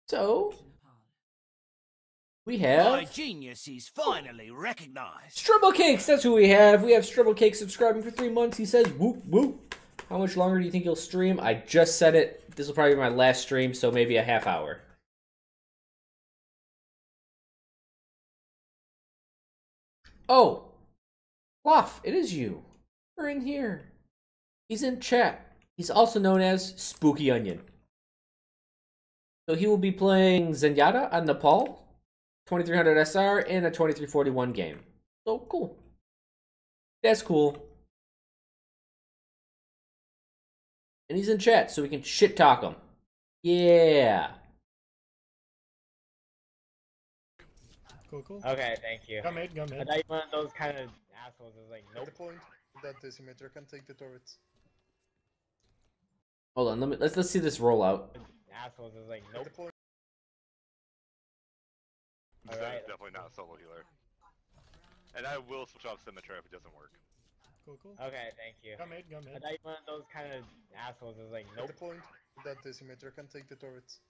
So we have My genius is finally recognized. Stribble Cakes. That's who we have. We have Stribble Cakes subscribing for 3 months. He says, "Whoop whoop." How much longer do you think you'll stream? I just said it. This will probably be my last stream, so maybe a half hour. Oh, Fluff, it is you. We're in here. He's in chat. He's also known as SpookyOnon. So he will be playing Zenyatta on Nepal, 2300 SR, and a 2341 game. So cool. That's cool. And he's in chat, so we can shit talk him. Yeah. Cool. Okay, thank you. Go mid. I thought you were one of those kind of assholes. It was like, nope. At the point that decimator can take the turrets. Hold on, let's see this roll out. Assholes. It was like, nope. At the point. All right. Definitely not a solo healer. And I will switch off Symmetra if it doesn't work. Cool. Okay, thank you. Go mid. I thought you were one of those kind of assholes. It was like, At nope. the point that decimator can take the turrets.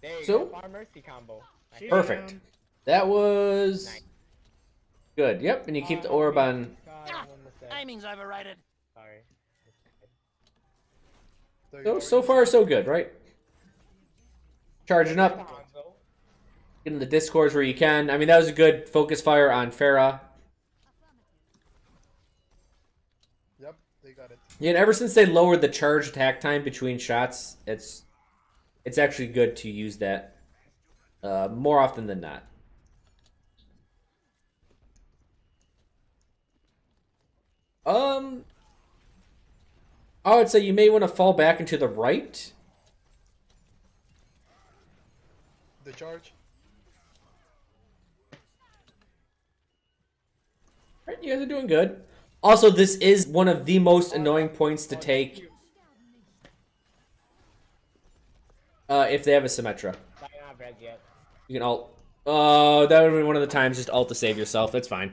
There you So- go. Farm Mercy combo. She Perfect. down. That was Nice. good. Yep, and you keep the orb on. God, Ah, one mistake. Timing's overrated. Sorry. There you So, are. so far, so good, right? Charging up, Hanzo. getting the discords where you can. I mean, that was a good focus fire on Farah. Yep, they got it. Yeah, and ever since they lowered the charge attack time between shots, it's actually good to use that more often than not. I would say you may want to fall back into the right. The charge. Right, you guys are doing good. Also, this is one of the most annoying points to take if they have a Symmetra. I don't have res yet. You can alt. Oh, that would be one of the times. Just alt to save yourself. That's fine.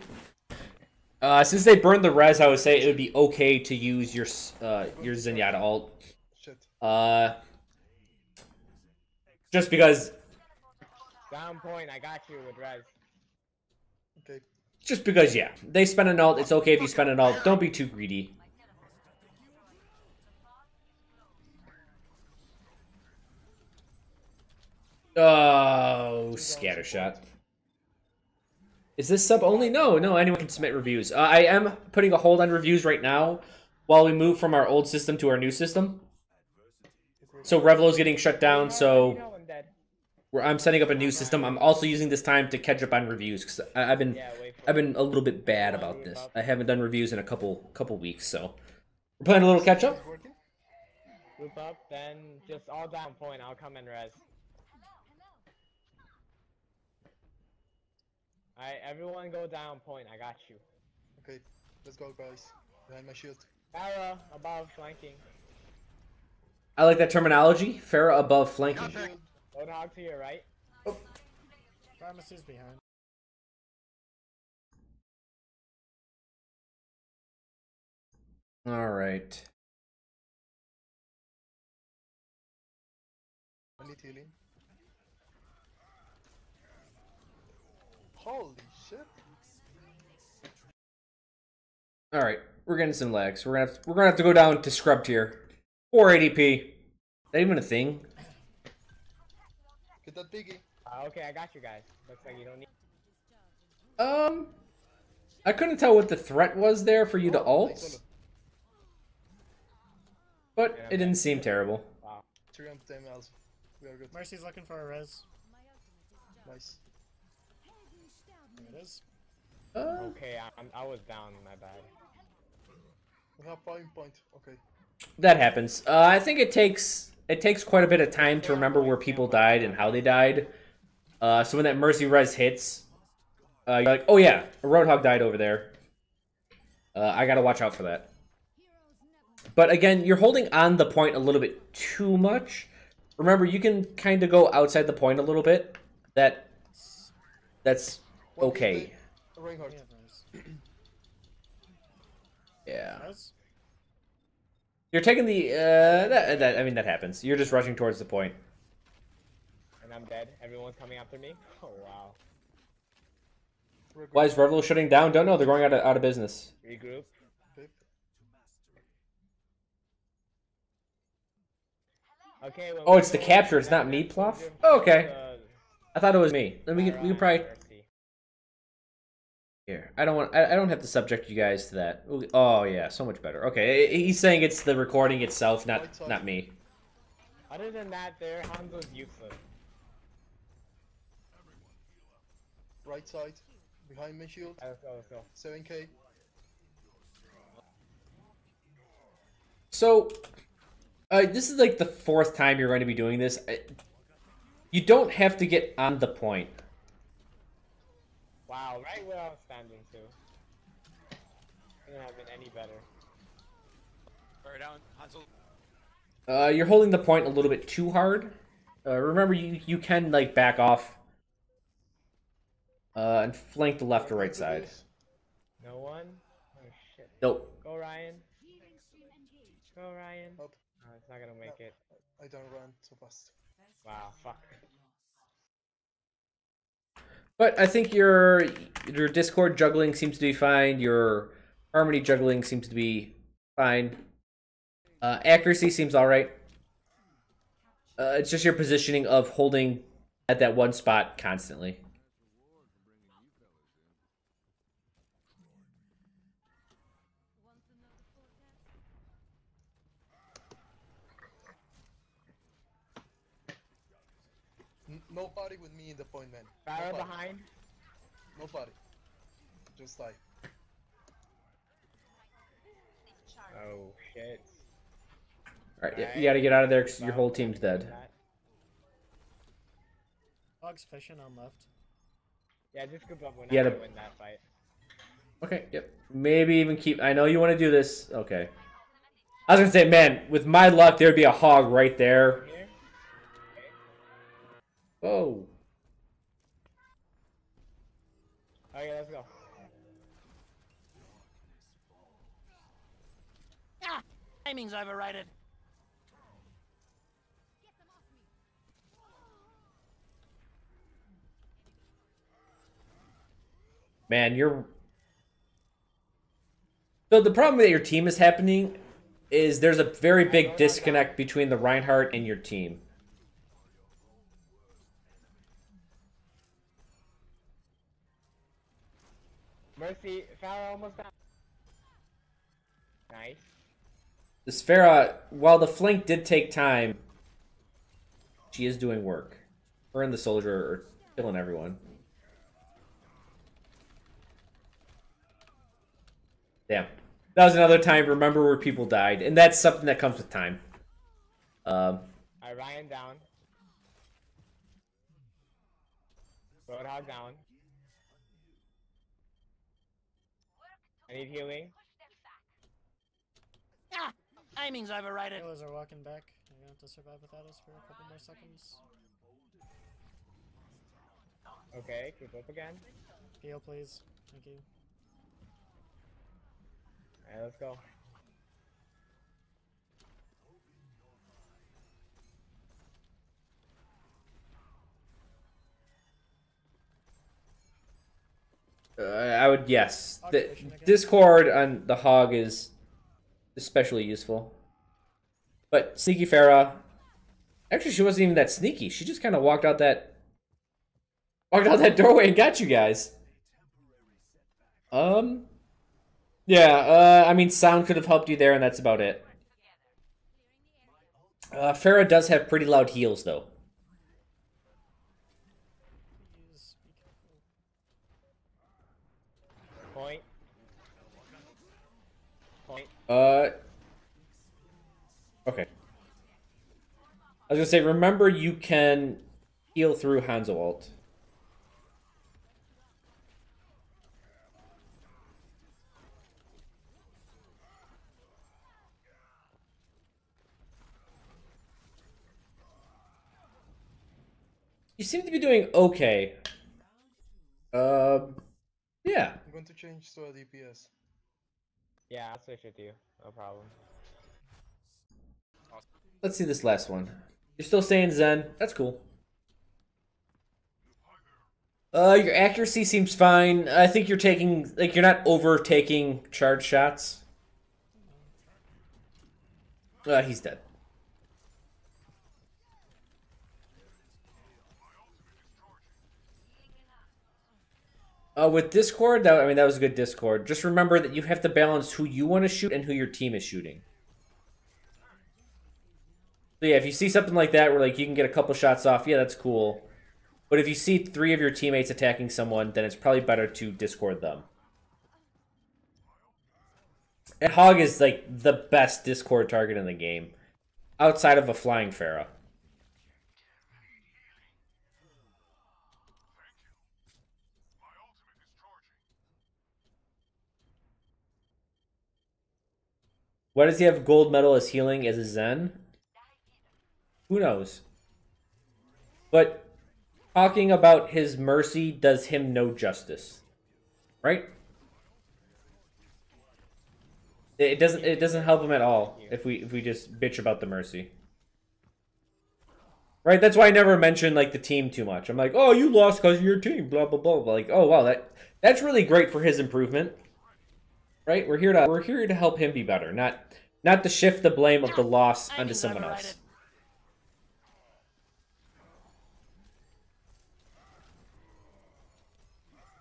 Since they burned the res, I would say it would be okay to use your Zenyatta alt. Shit. Just because. Down point. I got you with res. Okay. Just because, yeah. They spend an alt. It's okay if you spend an alt. Don't be too greedy. Oh, scattershot. Is this sub only? No, anyone can submit reviews. I am putting a hold on reviews right now while we move from our old system to our new system. So Revlo's getting shut down, so I'm setting up a new system. I'm also using this time to catch up on reviews because I've been a little bit bad about this. I haven't done reviews in a couple weeks, so we're playing a little catch up. Group up, then just all down point. I'll come and res. Alright, everyone go down point. I got you. Okay. Let's go, guys. Behind my shield. Farah, above, flanking. I like that terminology. Farah above flanking. Roadhog to your right. Pharmacy's behind. All right. I need healing. Holy shit. All right. We're getting some lags. We're gonna have to go down to scrub tier. 480p. Is that even a thing? Get that biggie. Okay, I got you guys. Looks like you don't need. I couldn't tell what the threat was there for you to alt, but it didn't seem terrible. Wow. 3 on 10 miles. We are good. Mercy's looking for a res. Nice. There it is. Okay, I was down. My bad. We have point. Okay. That happens. I think it takes quite a bit of time to remember where people died and how they died. So when that mercy res hits, you're like, oh yeah, a Roadhog died over there. I gotta watch out for that. But again, you're holding on the point a little bit too much. Remember, you can kind of go outside the point a little bit. That's okay. Reinhardt. Yeah, res. Yeah. Res? You're taking the I mean that happens. You're just rushing towards the point. And I'm dead. Everyone's coming after me. Oh wow. Why is Revel shutting down? Don't know. They're going out of business. Regroup. Okay. Oh, it's the capture. It's not me, Pluff. Oh, okay. I thought it was me. Then we can probably. Here, I don't have to subject you guys to that. Oh yeah, so much better. Okay, he's saying it's the recording itself, not me. Other than that, their Hanzo's useless. Right side, behind me shield. Let's go. 7k. So, this is like the 4th time you're going to be doing this. You don't have to get on the point. Wow, right where I was standing too. Couldn't have been any better. Fire down, Hansel. You're holding the point a little bit too hard. Remember, you can like back off and flank the left or right side. No one? Oh shit. Nope. Go Ryan. Go Ryan. Up. Oh, it's not gonna make it. I don't run so fast. Wow, fuck. But I think your Discord juggling seems to be fine. Your Harmony juggling seems to be fine. Accuracy seems alright. It's just your positioning of holding at that one spot constantly. Nobody with me in the point, man. Barra Nobody. behind. Nobody. Just like. Oh shit. Alright, you gotta get out of there because your whole team's dead. Hog's fishing on left. Yeah, just group up. We're not Yeah, gonna win that fight. Okay, yep. Maybe even keep... I know you want to do this. Okay. I was gonna say, man, with my luck, there'd be a hog right there. Here? Whoa. Okay, let's go. Ah! Timing's overrated. Man, you're... So the problem that your team is happening is there's a very big disconnect between the Reinhardt and your team. Mercy, Farah almost down. Nice. This Farah, while the flank did take time, she is doing work. Her and the soldier are killing everyone. Damn. That was another time, remember, where people died. And that's something that comes with time. Alright, Ryan down. Roadhog down. I need healing. Ah! Timing's overrated. Healers are walking back. You're gonna have to survive without us for a couple more seconds. Okay, group up again. Heal, please. Thank you. Alright, let's go. I would, yes. The Discord on the hog is especially useful. But Sneaky Farah, actually, she wasn't even that sneaky. She just kind of walked out that doorway and got you guys. Yeah, I mean, sound could have helped you there, and that's about it. Farah does have pretty loud heals, though. Point. Point. Okay. I was gonna say, remember you can heal through Hanzo ult. You seem to be doing okay. Yeah. I'm going to change to a DPS. Yeah, I'll switch with you. No problem. Let's see this last one. You're still staying Zen. That's cool. Your accuracy seems fine. I think you're taking, like, you're not overtaking charge shots. He's dead. With Discord, I mean, that was a good Discord. Just remember that you have to balance who you want to shoot and who your team is shooting. So yeah, if you see something like that where like you can get a couple shots off, yeah, that's cool. But if you see 3 of your teammates attacking someone, then it's probably better to Discord them. And Hog is like the best Discord target in the game, outside of a flying Pharah. Why does he have gold medal as healing as a Zen? Who knows? But talking about his mercy does him no justice, right? It doesn't help him at all if we just bitch about the mercy. Right? That's why I never mention like the team too much. I'm like, "Oh, you lost because of your team, blah blah blah." Like, "Oh, wow, that's really great for his improvement." Right? We're here to help him be better, not to shift the blame of the loss onto someone else.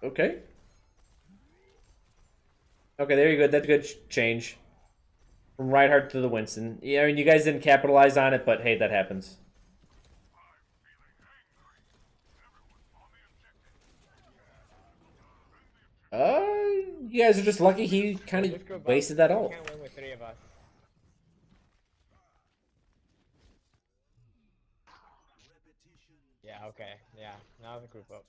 Okay. Okay, there you go. That's a good change. From Reinhardt to the Winston. Yeah, I mean, you guys didn't capitalize on it, but hey, that happens. You guys are just lucky he kind of wasted that ult. Can't win with 3 of us. Yeah, okay. Yeah, now the group up.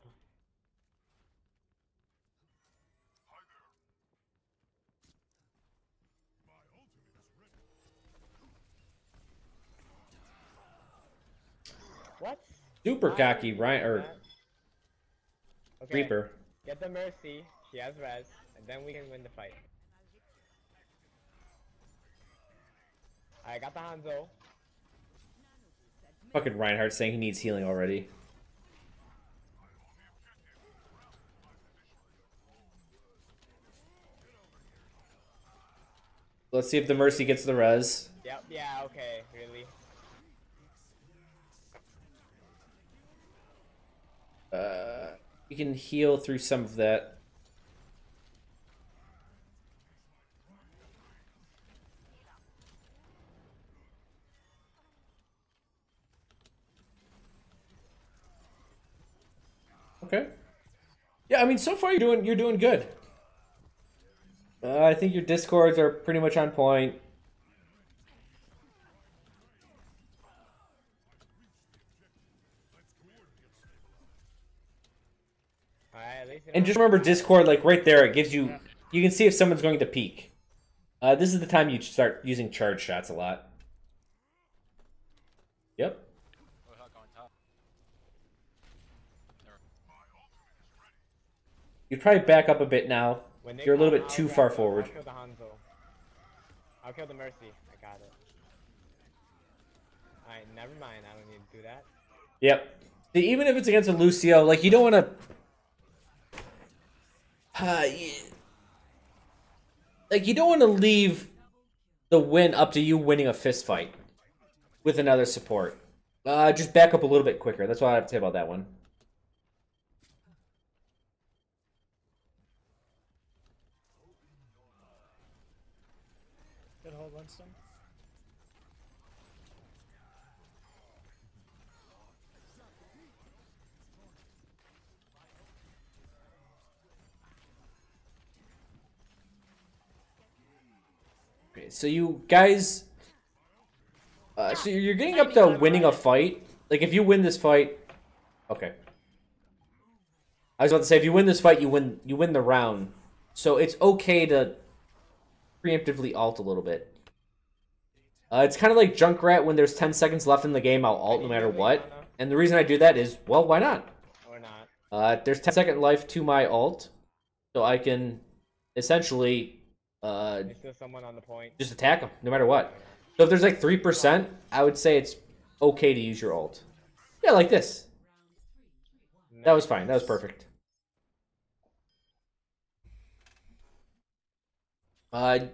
What? Super cocky, Ryan, or okay. Reaper. Get the Mercy, she has res, and then we can win the fight. I got the Hanzo. Fucking Reinhardt saying he needs healing already. Let's see if the Mercy gets the res. Yep, yeah, okay, really. You can heal through some of that. Okay. Yeah, I mean, so far you're doing good. I think your discords are pretty much on point. And just remember Discord, like right there, it gives you, you can see if someone's going to peek. This is the time you start using charge shots a lot. Yep. You'd probably back up a bit now. You're a little bit too far forward. I'll kill the Hanzo. I'll kill the Mercy. I got it. Alright, never mind. I don't need to do that. Yep. See, even if it's against a Lucio, like, you don't want to... like, you don't want to leave the win up to you winning a fist fight with another support. Just back up a little bit quicker. That's all I have to say about that one. Good hold, Winston. Okay, so you guys... so you're getting up to winning a fight. Like, if you win this fight... Okay. I was about to say, if you win this fight, you win the round. So it's okay to preemptively ult a little bit. It's kind of like Junkrat. When there's 10 seconds left in the game, I'll ult no matter what. And the reason I do that is, well, why not? Or not. There's 10-second life to my ult. So I can essentially... There's still someone on the point. just attack him, no matter what. So if there's like 3%, I would say it's okay to use your ult. Yeah, like this. That was fine. That was perfect. A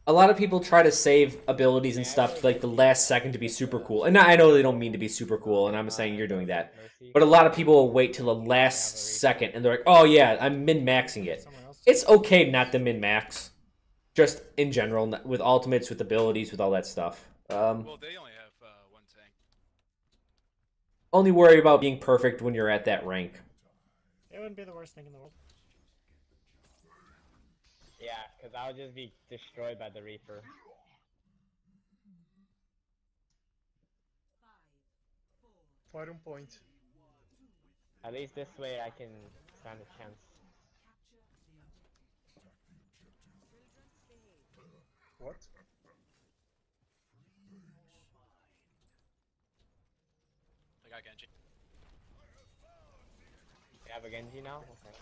lot of people try to save abilities and stuff to like the last second to be super cool. And I know they don't mean to be super cool, and I'm saying you're doing that. But a lot of people will wait till the last second, and they're like, oh yeah, I'm min-maxing it. It's okay not to min-max. Just in general, with ultimates, with abilities, with all that stuff. Well, they only have one tank. Only worry about being perfect when you're at that rank. It wouldn't be the worst thing in the world. Yeah, because I would just be destroyed by the Reaper. Fire on point. At least this way I can stand a chance. What? I got Genji. You have a Genji now? Okay.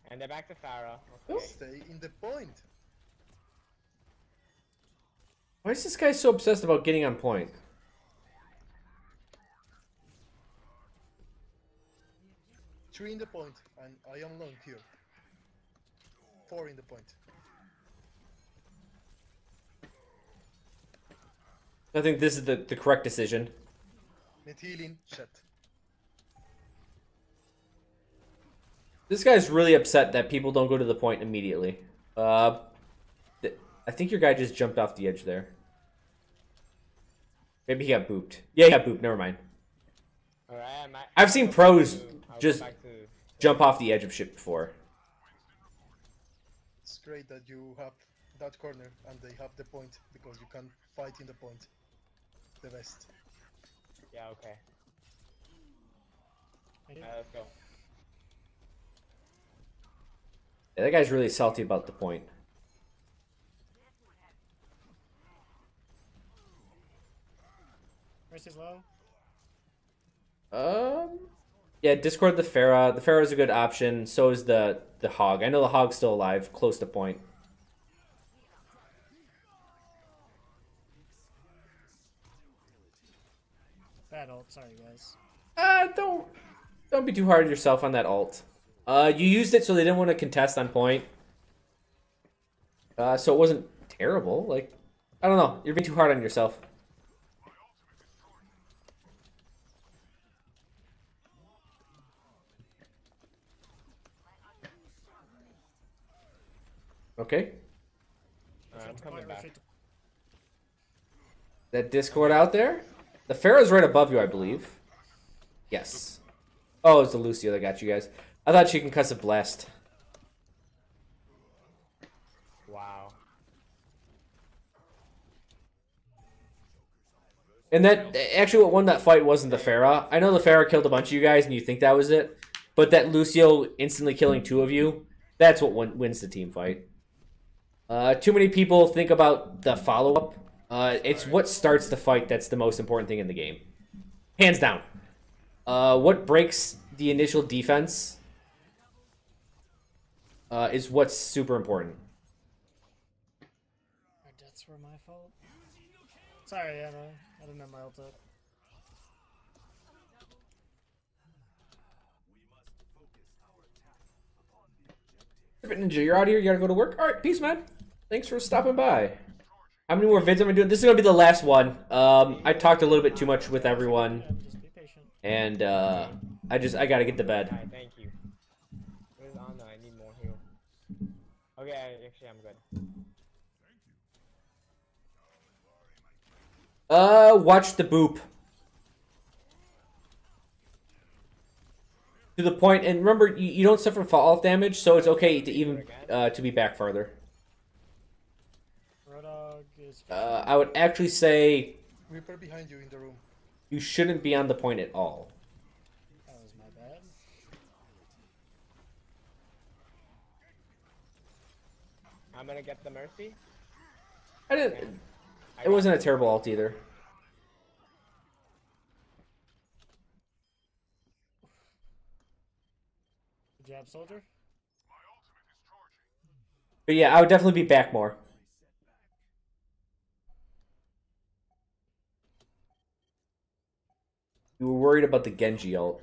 And they're back to Pharah. Okay. Stay in the point. Why is this guy so obsessed about getting on point? Three in the point, and I am long here. 4 in the point. I think this is the correct decision. Net healing, shit. This guy's really upset that people don't go to the point immediately. I think your guy just jumped off the edge there. Maybe he got booped. Yeah, he got booped. Never mind. Alright, I've seen pros just back to jump off the edge of shit before. It's great that you have that corner and they have the point because you can fight in the point. The best. Yeah, okay. Thank you. Let's go. Yeah, that guy's really salty about the point. Mercy's low. Yeah, discord the Pharah. The Pharah is a good option. So is the Hog. I know the Hog's still alive, close to point. Bad ult, sorry guys. Don't be too hard on yourself on that ult. You used it so they didn't want to contest on point. So it wasn't terrible. Like, I don't know. You're being too hard on yourself. Okay. Alright, I'm coming back. That Discord out there? The Pharaoh's right above you, I believe. Yes. Oh, it's the Lucio that got you guys. I thought she can cuss a blast. Wow. And that actually what won that fight wasn't the Pharah. I know the Pharah killed a bunch of you guys and you think that was it. But that Lucio instantly killing 2 of you, that's what wins the team fight. Too many people think about the follow-up. It's what starts the fight that's the most important thing in the game. Hands down. What breaks the initial defense is what's super important. Our deaths were my fault. Sorry, Anna. I didn't have my ult up. Ninja, you're out of here. You gotta go to work. All right, peace, man. Thanks for stopping by. How many more vids am I doing? This is gonna be the last one. I talked a little bit too much with everyone, Yeah, just be patient. and I gotta get to bed. Alright, thank you. Where's Anna? I need more heal. Okay, actually I'm good. Watch the boop. To the point, and remember, you don't suffer fall-off damage, so it's okay to even to be back farther. Rodog is. I would actually say Reaper behind you in the room. you shouldn't be on the point at all. That was my bad. I'm gonna get the Mercy. I didn't. It wasn't a terrible ult either. Good job, soldier. But yeah, I would definitely be back more. worried about the Genji ult.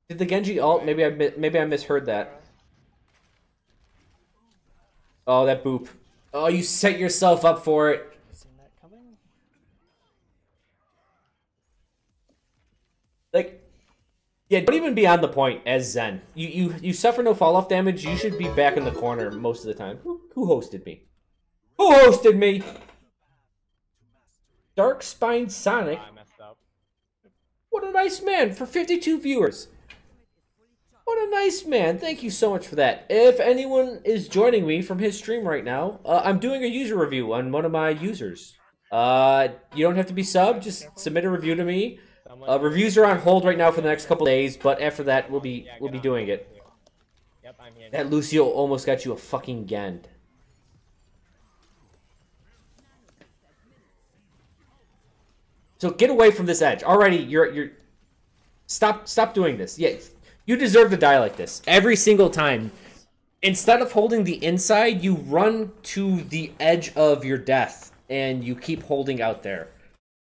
Did the Genji ult? Maybe I misheard that. Oh, that boop. Oh, you set yourself up for it. Seen that coming? Like, yeah, don't even be on the point as Zen. You suffer no fall off damage. You should be back in the corner most of the time. Who hosted me? Who hosted me? Dark Spine Sonic. I messed up. What a nice man for 52 viewers. What a nice man. Thank you so much for that. If anyone is joining me from his stream right now, I'm doing a user review on one of my users. You don't have to be subbed. Just submit a review to me. Reviews are on hold right now for the next couple days, but after that, we'll be doing it. Yep, I'm here. That Lucio almost got you a fucking Gend. So get away from this edge. Already, you're... Stop doing this. Yeah, you deserve to die like this. Every single time. Instead of holding the inside, you run to the edge of your death. And you keep holding out there.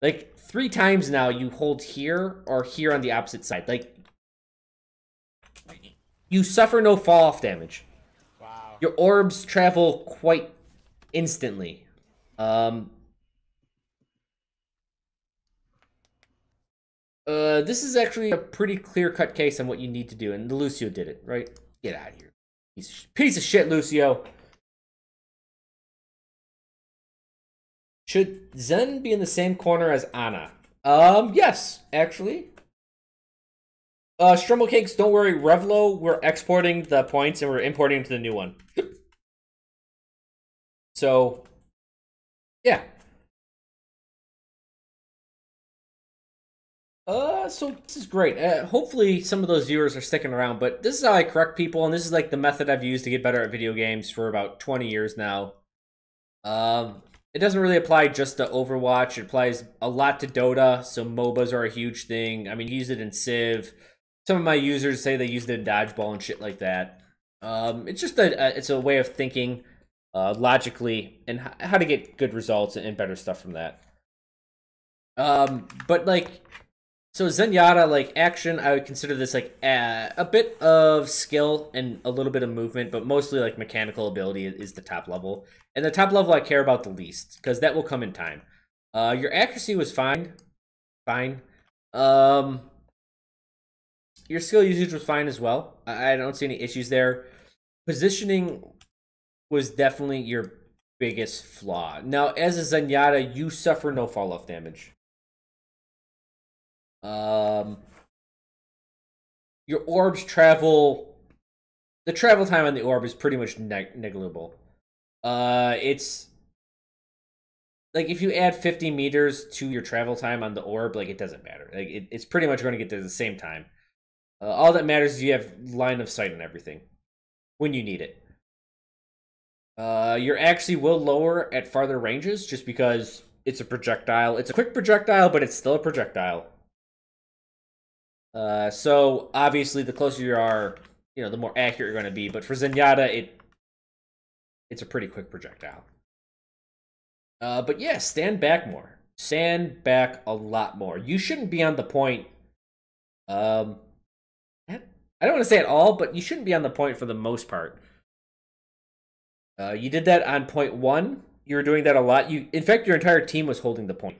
Like, 3 times now, you hold here or here on the opposite side. Like, you suffer no fall-off damage. Wow. Your orbs travel quite instantly. This is actually a pretty clear-cut case on what you need to do, and the Lucio did it, right? Get out of here. Piece of shit, Lucio. Should Zen be in the same corner as Ana? Yes, actually. Strumble Cakes, don't worry, Revlo, we're exporting the points and we're importing to the new one. So, yeah. So this is great. Hopefully some of those viewers are sticking around, but this is how I correct people, and this is like the method I've used to get better at video games for about 20 years now. It doesn't really apply just to Overwatch. It applies a lot to Dota, so MOBAs are a huge thing. I mean, use it in Civ. Some of my users say they used it in Dodgeball and shit like that. It's just it's a way of thinking logically and how to get good results and better stuff from that. But like, so Zenyatta, like action, I would consider this like a bit of skill and a little bit of movement, but mostly like mechanical ability is the top level. And the top level I care about the least, because that will come in time. Your accuracy was fine. Your skill usage was fine as well. I don't see any issues there. Positioning was definitely your biggest flaw. Now, as a Zenyatta, you suffer no fall-off damage. Your orbs travel... The travel time on the orb is pretty much negligible. It's... Like, if you add 50 meters to your travel time on the orb, like, it doesn't matter. Like, it's pretty much going to get there at the same time. All that matters is you have line of sight and everything. When you need it. Your accuracy will lower at farther ranges, just because it's a projectile. It's a quick projectile, but it's still a projectile. So, obviously, the closer you are, you know, the more accurate you're going to be. But for Zenyatta, it's a pretty quick projectile. But yeah, stand back more. Stand back a lot more. You shouldn't be on the point. I don't want to say at all, but you shouldn't be on the point for the most part. You did that on point 1. You were doing that a lot. In fact, your entire team was holding the point.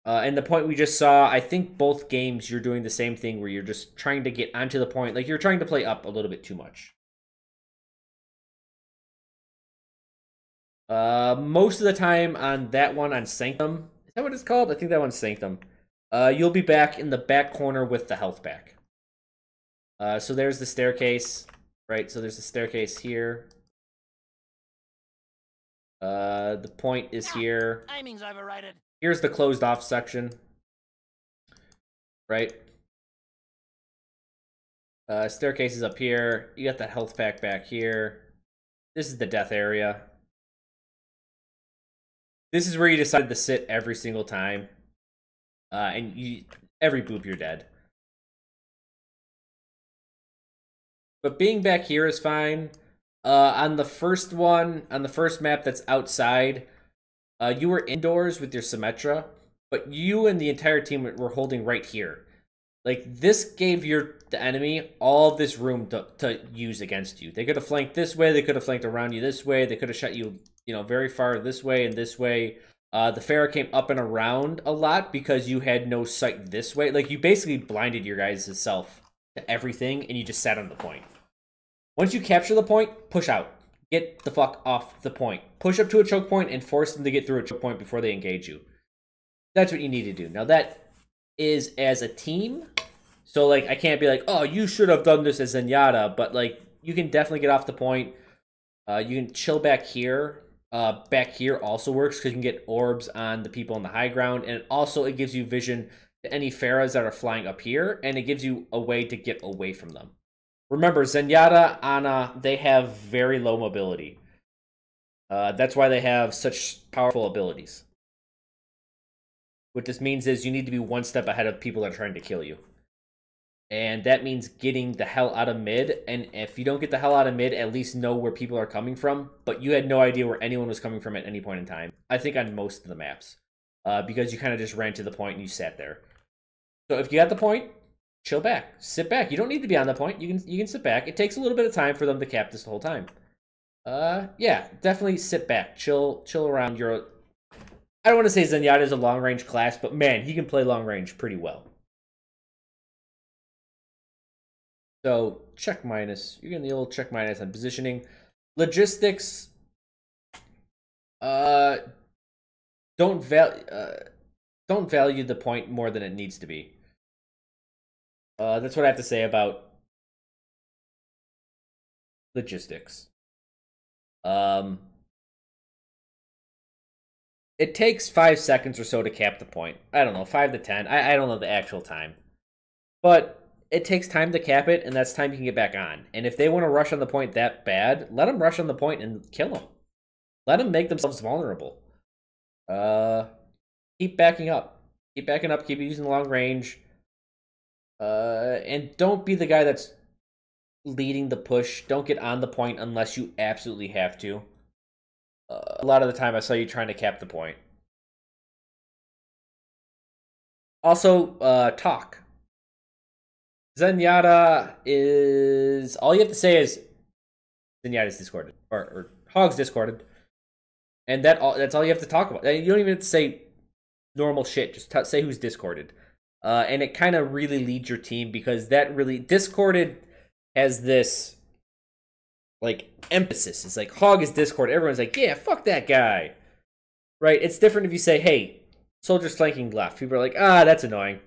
And the point we just saw, I think both games you're doing the same thing where you're just trying to get onto the point. Like, you're trying to play up a little bit too much. Most of the time on that one, on Sanctum, is that what it's called? I think that one's Sanctum. You'll be back in the back corner with the health back. So there's the staircase, right? So there's the staircase here. The point is here. Timing's overrated. Here's the closed off section. Right? Staircase is up here. You got the health pack back here. This is the death area. This is where you decide to sit every single time. And every boop you're dead. But being back here is fine. On the first one, on the first map that's outside, You were indoors with your Symmetra, but you and the entire team were holding right here. Like, this gave the enemy all this room to use against you. They could have flanked this way, they could have flanked around you this way, they could have shot you, very far this way and this way. The Pharah came up and around a lot because you had no sight this way. Like, you basically blinded your guys' self to everything, and you just sat on the point. Once you capture the point, push out. Get the fuck off the point. Push up to a choke point and force them to get through a choke point before they engage you. That's what you need to do. Now, that is as a team. So, like, I can't be like, oh, you should have done this as Zenyatta. But, like, you can definitely get off the point. You can chill back here. Back here also works because you can get orbs on the people on the high ground. And also, it gives you vision to any Pharahs that are flying up here. And it gives you a way to get away from them. Remember, Zenyatta, Ana, they have very low mobility. That's why they have such powerful abilities. What this means is you need to be one step ahead of people that are trying to kill you. And that means getting the hell out of mid. And if you don't get the hell out of mid, at least know where people are coming from. But you had no idea where anyone was coming from at any point in time. I think on most of the maps. Because you kind of just ran to the point and you sat there. So if you got the point, chill back. Sit back. You don't need to be on the point. You can sit back. It takes a little bit of time for them to cap this the whole time. Yeah, definitely sit back. Chill around. I don't want to say Zenyatta is a long-range class, but man, he can play long-range pretty well. So, check minus. You're getting the old check minus on positioning. Logistics. Don't value the point more than it needs to be. That's what I have to say about logistics. It takes 5 seconds or so to cap the point. I don't know, 5 to 10. I don't know the actual time. But it takes time to cap it, and that's time you can get back on. And if they want to rush on the point that bad, let them rush on the point and kill them. Let them make themselves vulnerable. Keep backing up. Keep backing up. Keep using long range. And don't be the guy that's leading the push. Don't get on the point unless you absolutely have to. A lot of the time I saw you trying to cap the point. Also, talk. Zenyatta is... All you have to say is Zenyatta's discorded. Or Hog's discorded. And that's all you have to talk about. You don't even have to say normal shit. Just say who's discorded. And it kind of really leads your team because that really... Discorded has this, like, emphasis. It's like, Hog is discorded. Everyone's like, yeah, fuck that guy. Right? It's different if you say, hey, soldier's flanking left. People are like, that's annoying.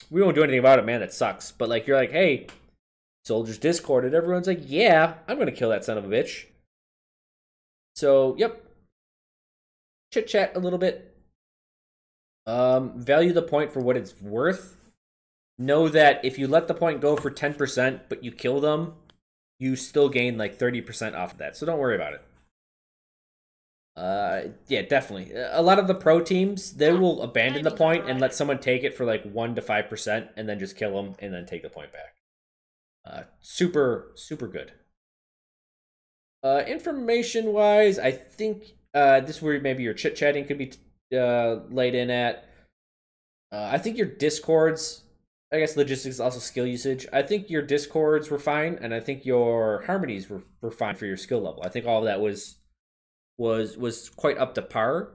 We won't do anything about it, man. That sucks. But, like, you're like, hey, soldier's discorded. Everyone's like, yeah, I'm going to kill that son of a bitch. So, yep. Chit-chat a little bit. Value the point for what it's worth. Know that if you let the point go for 10%, but you kill them, you still gain like 30% off of that. So don't worry about it. Yeah, definitely. A lot of the pro teams, they will abandon the point and let someone take it for like 1 to 5% and then just kill them and then take the point back. Super good. Information-wise, I think this is where maybe your chit-chatting could be laid in at. I think your discords, I guess logistics is also skill usage. I think your discords were fine, and I think your harmonies were fine for your skill level. I think all of that was quite up to par.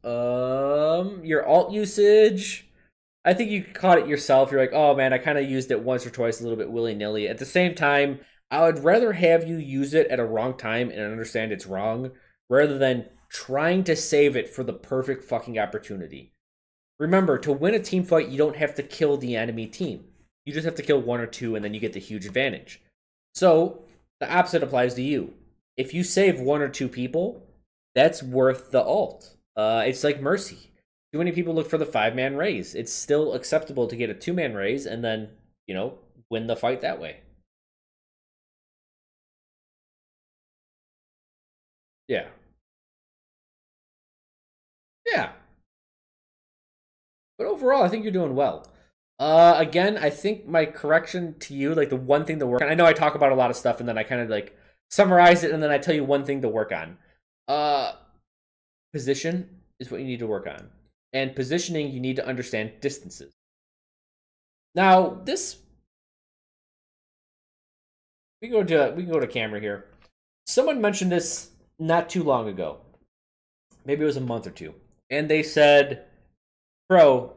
Your alt usage, I think you caught it yourself. You're like, oh man, I kind of used it once or twice a little bit willy-nilly. At the same time, I would rather have you use it at a wrong time and understand it's wrong, rather than trying to save it for the perfect fucking opportunity. Remember, to win a team fight, you don't have to kill the enemy team. You just have to kill 1 or 2, and then you get the huge advantage. So, the opposite applies to you. If you save 1 or 2 people, that's worth the ult. It's like Mercy. Too many people look for the 5-man raise. It's still acceptable to get a 2-man raise, and then, win the fight that way. Yeah. Yeah. But overall, I think you're doing well. Again, I think my correction to you, like the one thing to work on, I know I talk about a lot of stuff and then I kind of like summarize it and then I tell you one thing to work on. Position is what you need to work on. And positioning, you need to understand distances. Now, this... We can go to camera here. Someone mentioned this not too long ago. Maybe it was a month or two. And they said, Chro,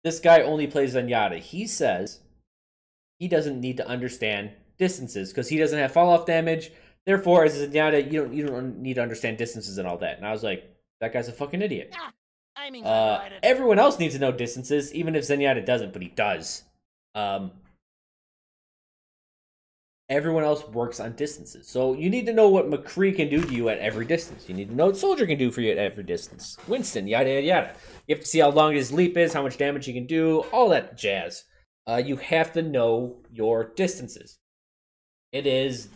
this guy only plays Zenyatta. He says he doesn't need to understand distances because he doesn't have fall-off damage. Therefore, as a Zenyatta, you don't need to understand distances and all that. And I was like, that guy's a fucking idiot. Timing's overrated. Everyone else needs to know distances, even if Zenyatta doesn't, but he does. Everyone else works on distances. So you need to know what McCree can do to you at every distance. You need to know what Soldier can do for you at every distance. Winston, yada, yada, yada. You have to see how long his leap is, how much damage he can do, all that jazz. You have to know your distances. It is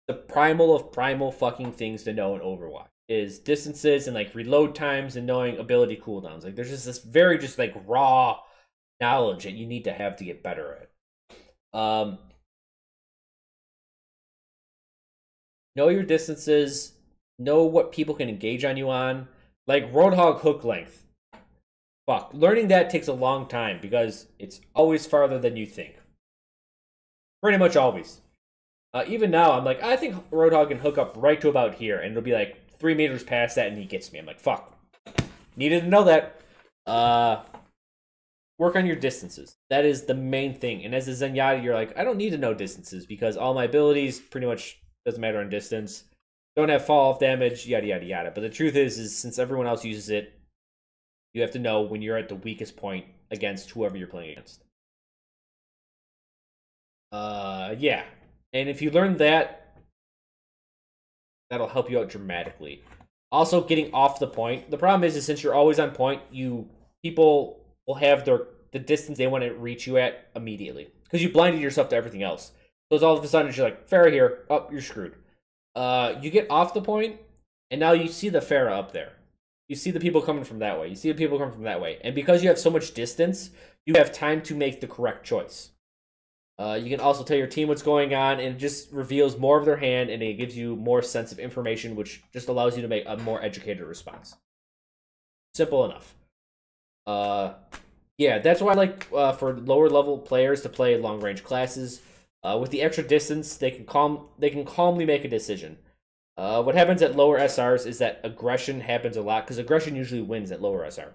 the primal of primal fucking things to know in Overwatch. Is distances and like reload times and knowing ability cooldowns. Like there's just this very just like raw knowledge that you need to have to get better at. Know your distances. Know what people can engage on you on. Like Roadhog hook length. Fuck. Learning that takes a long time because it's always farther than you think. Pretty much always. Even now, I'm like, I think Roadhog can hook up right to about here. And it'll be like 3 meters past that and he gets me. I'm like, fuck. Needed to know that. Work on your distances. That is the main thing. And as a Zenyatta, you're like, I don't need to know distances because all my abilities pretty much doesn't matter on distance. Don't have fall-off damage, yada, yada, yada. But the truth is since everyone else uses it, you have to know when you're at the weakest point against whoever you're playing against. Yeah. And if you learn that, that'll help you out dramatically. Also, getting off the point. The problem is since you're always on point, people will have the distance they want to reach you at immediately. Because you blinded yourself to everything else. So it's all of a sudden, you're like, Pharah here. Oh, you're screwed. You get off the point, and now you see the Pharah up there. You see the people coming from that way. You see the people coming from that way. And because you have so much distance, you have time to make the correct choice. You can also tell your team what's going on, and it just reveals more of their hand, and it gives you more sense of information, which just allows you to make a more educated response. Simple enough. Yeah, that's why I like for lower level players to play long range classes. With the extra distance, they can calmly make a decision. What happens at lower SRs is that aggression happens a lot because aggression usually wins at lower SR.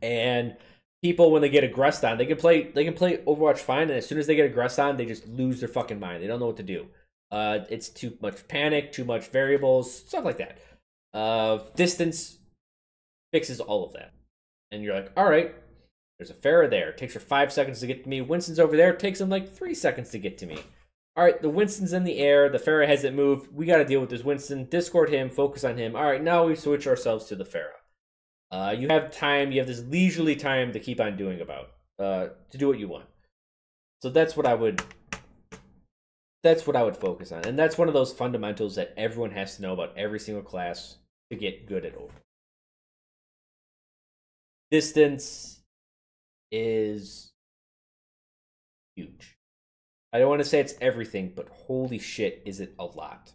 And people, when they get aggressed on, they can play Overwatch fine, and as soon as they get aggressed on, they just lose their fucking mind. They don't know what to do. It's too much panic, too much variables, stuff like that. Distance fixes all of that, and you're like, all right. There's a Pharah there. It takes her 5 seconds to get to me. Winston's over there. It takes him like 3 seconds to get to me. All right, the Winston's in the air. The Pharah hasn't moved. We got to deal with this Winston. Discord him. Focus on him. All right, now we switch ourselves to the Pharah. You have time. You have this leisurely time to keep on doing to do what you want. So that's what I would focus on. And that's one of those fundamentals that everyone has to know about every single class to get good at Overwatch. Distance is huge. I don't want to say it's everything, but holy shit, is it a lot.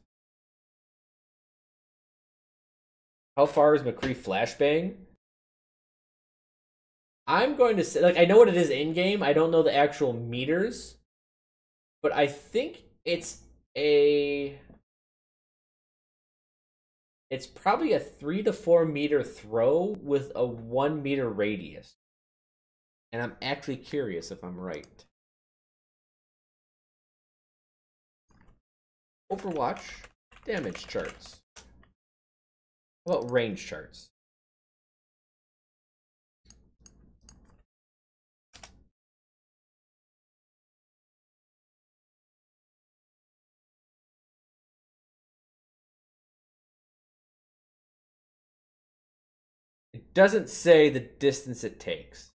How far is McCree flashbang? I'm going to say, like, I know what it is in-game. I don't know the actual meters. But I think it's probably a 3 to 4 meter throw with a 1 meter radius. And I'm actually curious if I'm right. Overwatch damage charts. How about range charts? It doesn't say the distance it takes.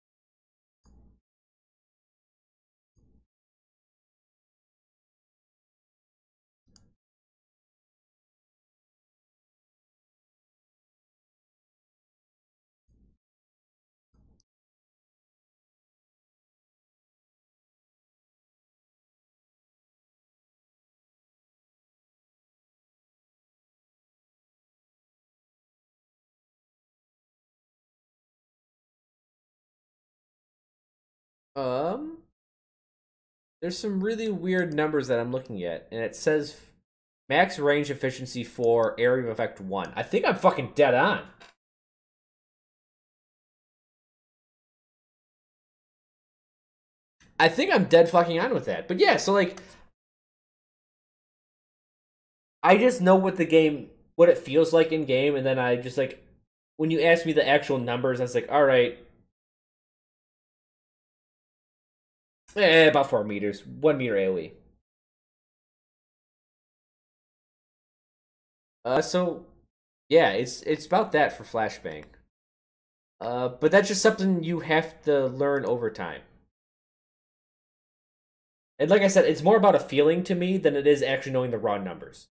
There's some really weird numbers that I'm looking at, and it says max range efficiency for area of effect 1. I think I'm fucking dead on. I think I'm dead fucking on with that. But yeah, so like, I just know what it feels like in game, and then I just like, when you ask me the actual numbers, I was like, all right. About 4 meters. 1 meter AoE. So, yeah, it's about that for flashbang. But that's just something you have to learn over time. And like I said, it's more about a feeling to me than it is actually knowing the raw numbers.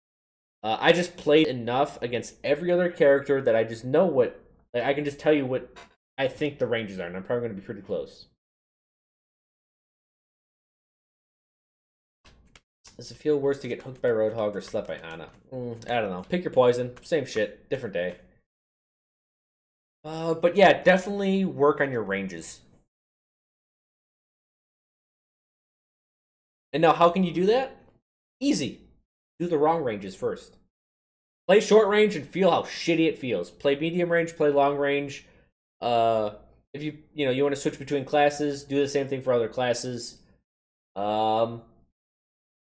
I just played enough against every other character that I just know what... Like, I can just tell you what I think the ranges are, and I'm probably going to be pretty close. Does it feel worse to get hooked by Roadhog or slept by Ana? I don't know. Pick your poison. Same shit. Different day. But yeah, definitely work on your ranges. And now, how can you do that? Easy. Do the wrong ranges first. Play short range and feel how shitty it feels. Play medium range, play long range. If you want to switch between classes, do the same thing for other classes.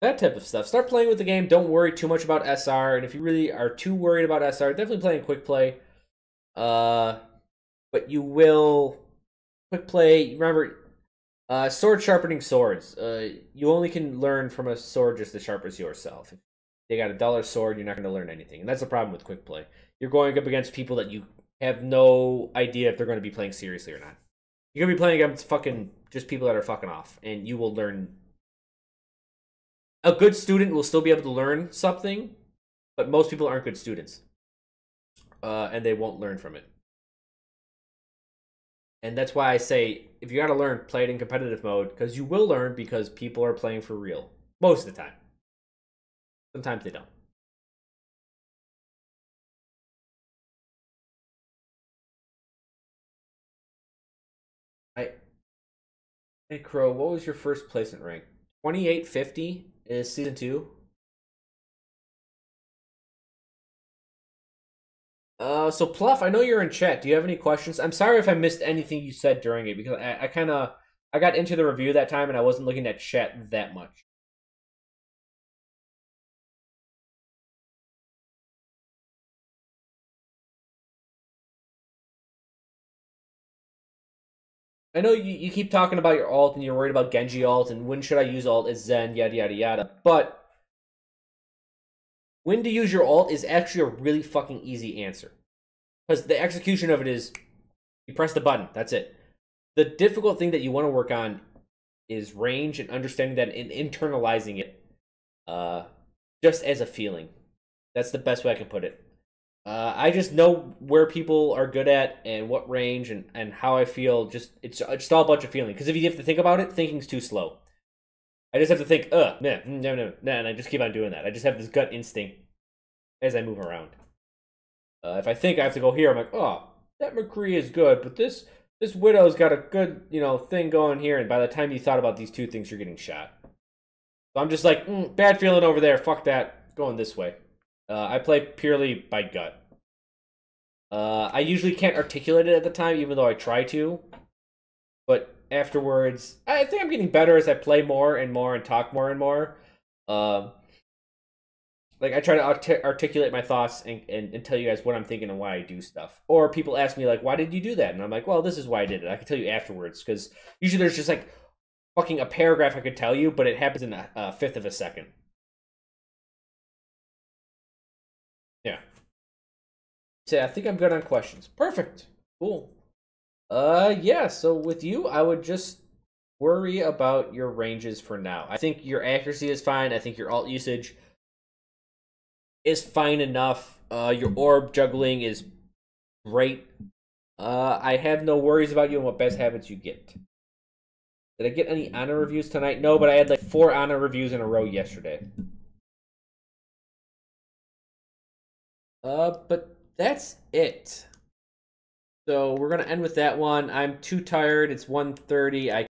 That type of stuff. Start playing with the game. Don't worry too much about SR. And if you really are too worried about SR, definitely play in quick play. But you will quick play. Remember, sword sharpening swords. You only can learn from a sword just as sharp as yourself. If they got a duller sword, you're not going to learn anything. And that's the problem with quick play. You're going up against people that you have no idea if they're going to be playing seriously or not. You're going to be playing against fucking just people that are fucking off. And you will learn. A good student will still be able to learn something, but most people aren't good students. And they won't learn from it. And that's why I say, if you gotta learn, play it in competitive mode, because you will learn because people are playing for real. Most of the time. Sometimes they don't. Hey Chro, what was your first placement rank? 2850 is season 2. So Pluff, I know you're in chat. Do you have any questions? I'm sorry if I missed anything you said during it, because I got into the review that time and I wasn't looking at chat that much. I know you keep talking about your alt and you're worried about Genji alt and when should I use alt as Zen, yada yada yada. But when to use your alt is actually a really fucking easy answer. Because the execution of it is, you press the button, that's it. The difficult thing that you want to work on is range and understanding that and internalizing it just as a feeling. That's the best way I can put it. I just know where people are good at and what range and how I feel. It's all a bunch of feeling. Because if you have to think about it, thinking's too slow. I just have to think, no, and I just keep on doing that. I just have this gut instinct as I move around. If I think I have to go here, I'm like, oh, that McCree is good, but this Widow's got a good, thing going here, and by the time you thought about these two things, you're getting shot. So I'm just like, bad feeling over there, fuck that, going this way. I play purely by gut. I usually can't articulate it at the time, even though I try to. But afterwards, I think I'm getting better as I play more and more and talk more and more. Like, I try to articulate my thoughts and tell you guys what I'm thinking and why I do stuff. Or people ask me, like, why did you do that? And I'm like, well, this is why I did it. I can tell you afterwards, because usually there's just, like, fucking a paragraph I could tell you, but it happens in a fifth of a second. Yeah. So I think I'm good on questions. Perfect. Cool. Yeah, so with you, I would just worry about your ranges for now. I think your accuracy is fine. I think your alt usage is fine enough. Your orb juggling is great. I have no worries about you and what best habits you get. Did I get any Ana reviews tonight? No, but I had like 4 Ana reviews in a row yesterday. But that's it. So we're gonna end with that one. I'm too tired. It's 1:30. I